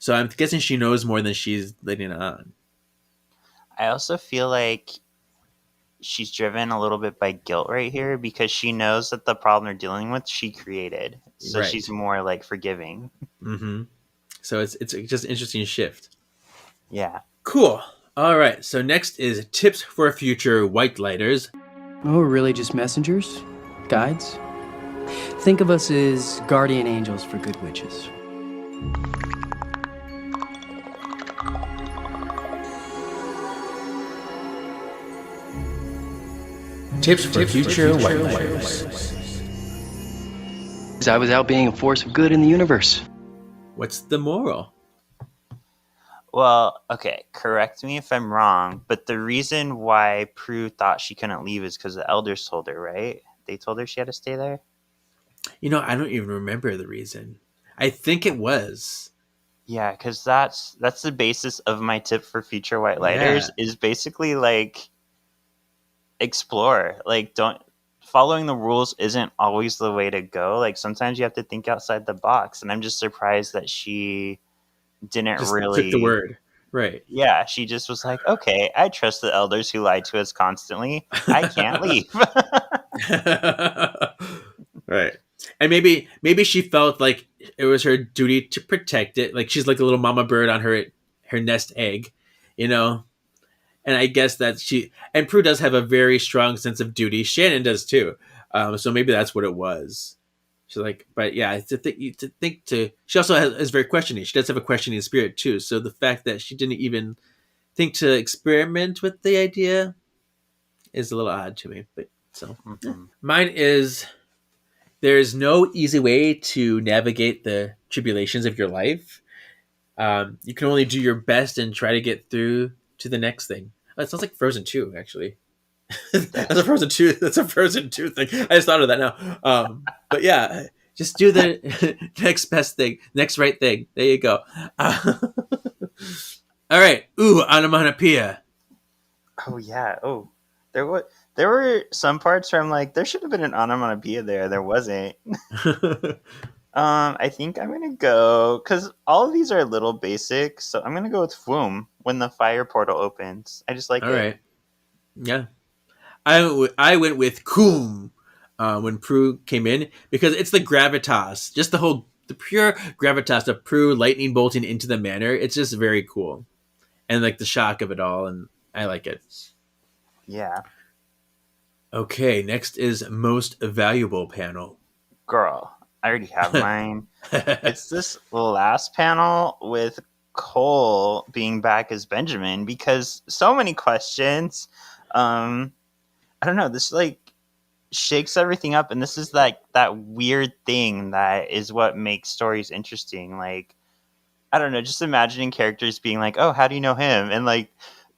So I'm guessing she knows more than she's letting on. I also feel like she's driven a little bit by guilt right here because she knows that the problem they're dealing with, she created. So Right. She's more like forgiving. Mm-hmm. So it's just an interesting shift. Yeah. Cool. All right. So next is tips for future white lighters. Oh, we're really just messengers? Guides? Think of us as guardian angels for good witches. Tips for future white lighters. I was out being a force of good in the universe. What's the moral? Well, okay, correct me if I'm wrong, but the reason why Prue thought she couldn't leave is because the elders told her, right? They told her she had to stay there? I don't even remember the reason. I think it was. Yeah, because that's the basis of my tip for future white lighters is basically like explore. Like following the rules isn't always the way to go. Like sometimes you have to think outside the box, and I'm just surprised that she didn't Just really took the word. Right. Yeah, she just was like, okay, I trust the elders who lie to us constantly. I can't leave. Right. And maybe she felt like it was her duty to protect it. Like she's like a little mama bird on her nest egg, And I guess that Prue does have a very strong sense of duty. Shannon does too. So maybe that's what it was. She's like, but yeah, she also is very questioning. She does have a questioning spirit too. So the fact that she didn't even think to experiment with the idea is a little odd to me. But Mine is, there's no easy way to navigate the tribulations of your life. You can only do your best and try to get through to the next thing. Oh, it sounds like Frozen 2, actually. That's a Frozen 2 thing. I just thought of that now. But yeah, just do the next best thing, next right thing. There you go. All right. Ooh, onomatopoeia. Oh yeah. Oh, there were some parts where I'm like, there should have been an onomatopoeia there. There wasn't. I think I'm gonna go, because all of these are a little basic, so I'm gonna go with Fwoom when the fire portal opens. I just like all it. Right. Yeah. I went with Koom when Prue came in, because it's the gravitas, just the pure gravitas of Prue lightning bolting into the manor. It's just very cool, and like the shock of it all, and I like it. Yeah. Okay, next is most valuable panel. Girl, I already have mine. It's this last panel with Cole being back as Benjamin, because so many questions. I don't know, this like shakes everything up, and this is like that weird thing that is what makes stories interesting. Like, I don't know, just imagining characters being like, oh, how do you know him? And like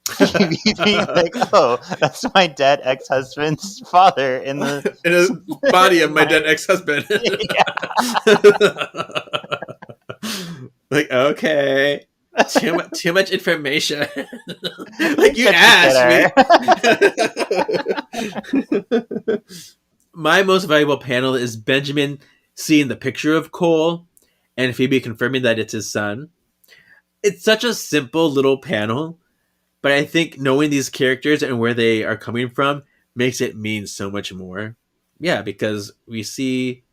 Phoebe being like, oh, that's my dead ex-husband's father in the body of my dead ex-husband. Like, okay. Too much information. Like, you asked me. My most valuable panel is Benjamin seeing the picture of Cole and Phoebe confirming that it's his son. It's such a simple little panel, but I think knowing these characters and where they are coming from makes it mean so much more. Yeah, because we see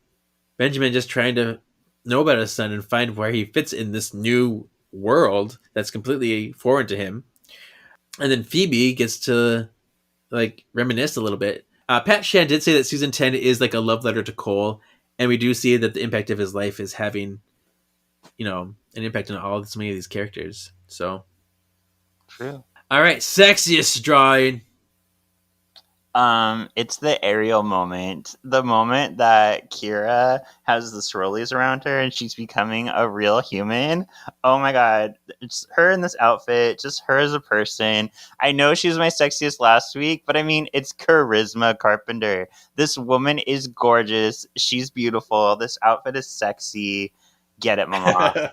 Benjamin just trying to know about his son and find where he fits in this new world that's completely foreign to him. And then Phoebe gets to like reminisce a little bit. Pat Shan did say that season 10 is like a love letter to Cole, and we do see that the impact of his life is having, an impact on so many of these characters. So true. All right, sexiest drawing. It's the Ariel moment. The moment that Kira has the swirlies around her and she's becoming a real human. Oh my god. It's her in this outfit, just her as a person. I know she was my sexiest last week, but I mean, it's Charisma Carpenter. This woman is gorgeous. She's beautiful. This outfit is sexy. Get it, mama.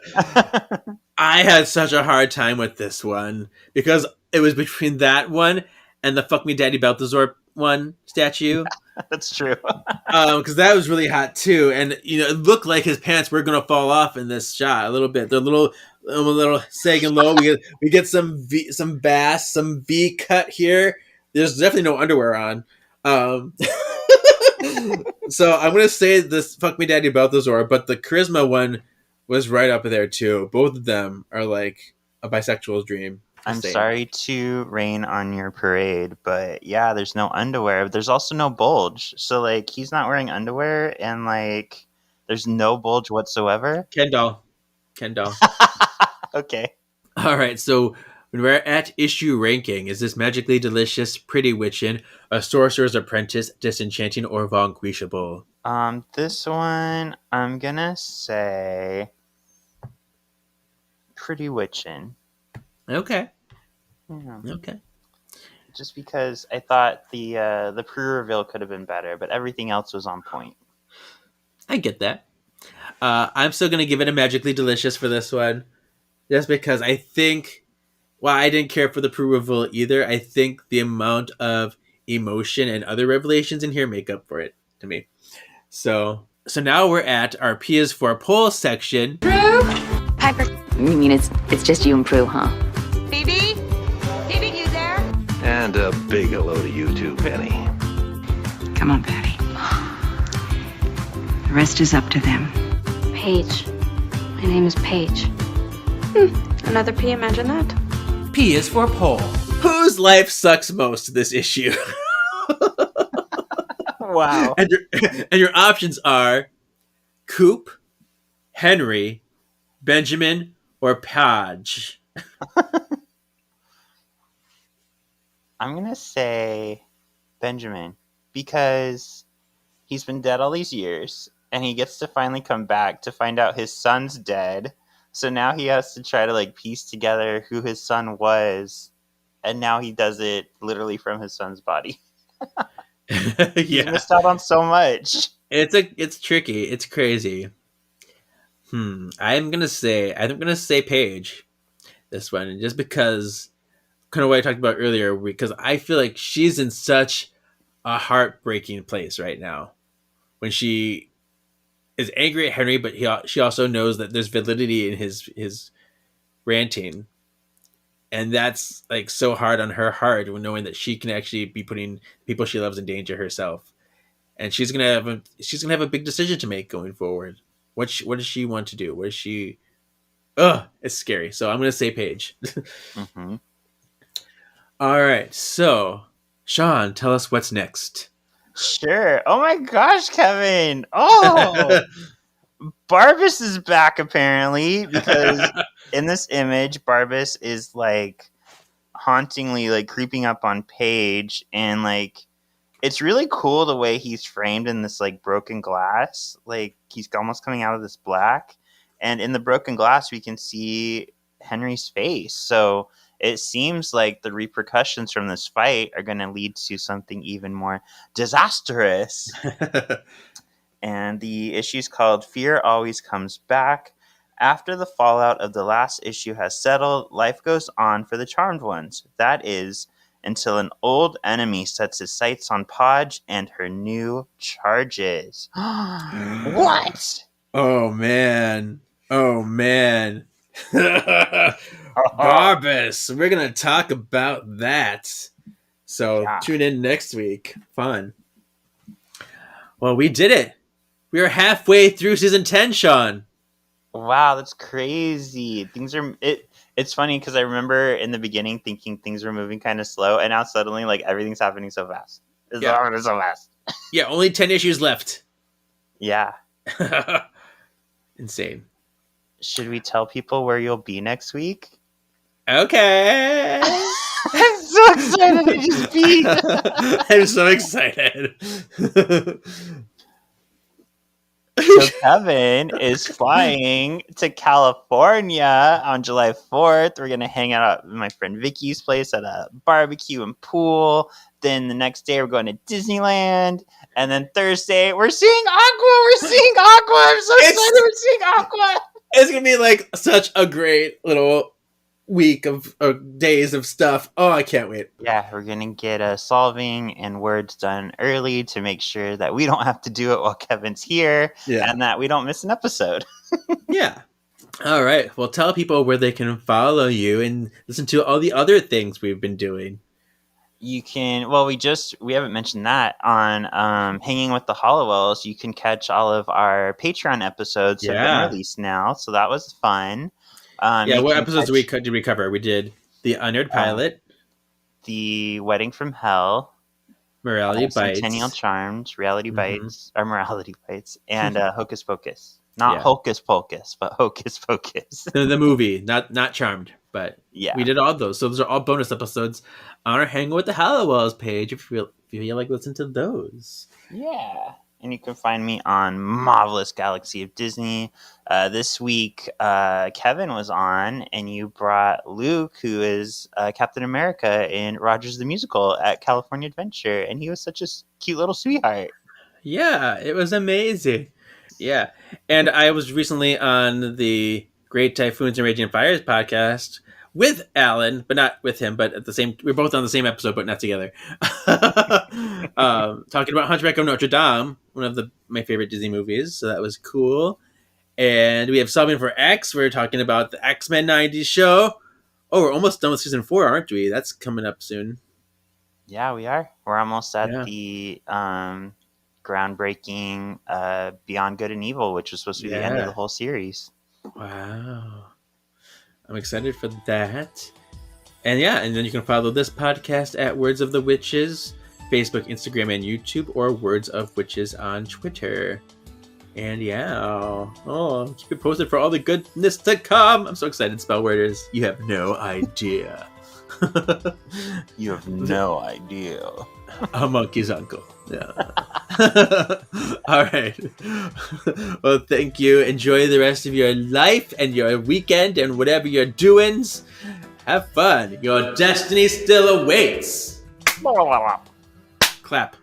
I had such a hard time with this one because it was between that one and the Fuck Me Daddy Balthazar one statue. That's true. Because that was really hot too, and it looked like his pants were gonna fall off in this shot a little bit. They're a little sagging low. We get some bass, some V cut here. There's definitely no underwear on. So I'm gonna say this Fuck Me Daddy Balthazar, but the Charisma one was right up there too. Both of them are like a bisexual's dream. I'm sorry to rain on your parade, but yeah, there's no underwear. There's also no bulge. So like he's not wearing underwear and like there's no bulge whatsoever. Ken doll. Okay. All right, so when we're at issue ranking, is this Magically Delicious, Pretty Witchin', A Sorcerer's Apprentice, Disenchanting, or Vanquishable? This one I'm gonna say Pretty Witchin'. Okay. Yeah. Okay. Just because I thought the Prue reveal could have been better, but everything else was on point. I get that. I'm still going to give it a Magically Delicious for this one. Just because I think, while I didn't care for the Prue reveal either, I think the amount of emotion and other revelations in here make up for it to me. So now we're at our P is for Poll section. Prue? Piper. You mean it's just you and Prue, huh? Phoebe? Phoebe, you there? And a big hello to you too, Penny. Come on, Patty. The rest is up to them. Paige. My name is Paige. Another P, imagine that. P is for Poll. whose life sucks most this issue? Wow. And your options are Coop, Henry, Benjamin, or Paige. I'm going to say Benjamin because he's been dead all these years and he gets to finally come back to find out his son's dead. So now he has to try to like piece together who his son was. And now he does it literally from his son's body. He missed out on so much. It's tricky. It's crazy. I'm gonna say Paige this one, just because kind of what I talked about earlier, because I feel like she's in such a heartbreaking place right now when she is angry at Henry, but she also knows that there's validity in his ranting, and that's like so hard on her heart when knowing that she can actually be putting people she loves in danger herself, and she's gonna have a big decision to make going forward. What does she want to do? What is she? It's scary. So I'm gonna say Paige. Mm-hmm. All right, so Sean, tell us what's next. Sure. Oh my gosh, Kevin. Oh, Barbas is back apparently because in this image, Barbas is like hauntingly like creeping up on Paige, and like it's really cool the way he's framed in this like broken glass. Like he's almost coming out of this black, and in the broken glass we can see Henry's face. So it seems like the repercussions from this fight are going to lead to something even more disastrous. And the issue's called Fear Always Comes Back. After the fallout of the last issue has settled, life goes on for the Charmed Ones. That is, until an old enemy sets his sights on Podge and her new charges. What? Oh man. Barbas. We're gonna talk about that. So Tune in next week. Fun. Well, we did it. We are halfway through season 10, Sean. Wow, that's crazy. It's funny because I remember in the beginning thinking things were moving kind of slow, and now suddenly like everything's happening so fast. It's happening so fast. Yeah, only 10 issues left. Yeah. Insane. Should we tell people where you'll be next week? Okay. I'm so excited to just be. I'm so excited. So Kevin is flying to California on July 4th. We're going to hang out at my friend Vicky's place at a barbecue and pool. Then the next day we're going to Disneyland. And then Thursday we're seeing Aqua. I'm so excited we're seeing Aqua. It's going to be like such a great little week of days of stuff. Oh, I can't wait. Yeah, we're going to get solving and words done early to make sure that we don't have to do it while Kevin's here and that we don't miss an episode. Yeah. All right. Well, tell people where they can follow you and listen to all the other things we've been doing. You can, we haven't mentioned that on Hanging with the Hollowells. You can catch all of our Patreon episodes have been released now. So that was fun. What episodes did we cover? We did the Unearned Pilot, the Wedding from Hell, Morality Bites, Centennial Charms, Reality Bites, or Morality Bites, and Hocus Pocus. Not Hocus Pocus, but Hocus Pocus. the movie, not Charmed, but we did all those. So those are all bonus episodes on our Hanging with the Hallowells page if you feel like listening to those. Yeah. And you can find me on Marvelous Galaxy of Disney. This week, Kevin was on, and you brought Luke, who is Captain America in Rogers the Musical at California Adventure, and he was such a cute little sweetheart. Yeah, it was amazing. Yeah, and I was recently on the Great Typhoons and Raging Fires podcast with Alan, but not with him, but at the same, we're both on the same episode, but not together. Talking about Hunchback of Notre Dame, one of my favorite Disney movies, so that was cool. And we have Solving for X. We're talking about the X-Men 90s show. Oh, we're almost done with season 4, aren't we? That's coming up soon. Yeah, we are. We're almost at the groundbreaking Beyond Good and Evil, which was supposed to be the end of the whole series. Wow. I'm excited for that. And then you can follow this podcast at Words of the Witches, Facebook, Instagram, and YouTube, or Words of Witches on Twitter. And keep it posted for all the goodness to come. I'm so excited, Spell Worders. You have no idea. You have no idea. A monkey's uncle. Yeah. All right. Well, thank you. Enjoy the rest of your life and your weekend and whatever you're doing. Have fun. Your destiny still awaits. Clap.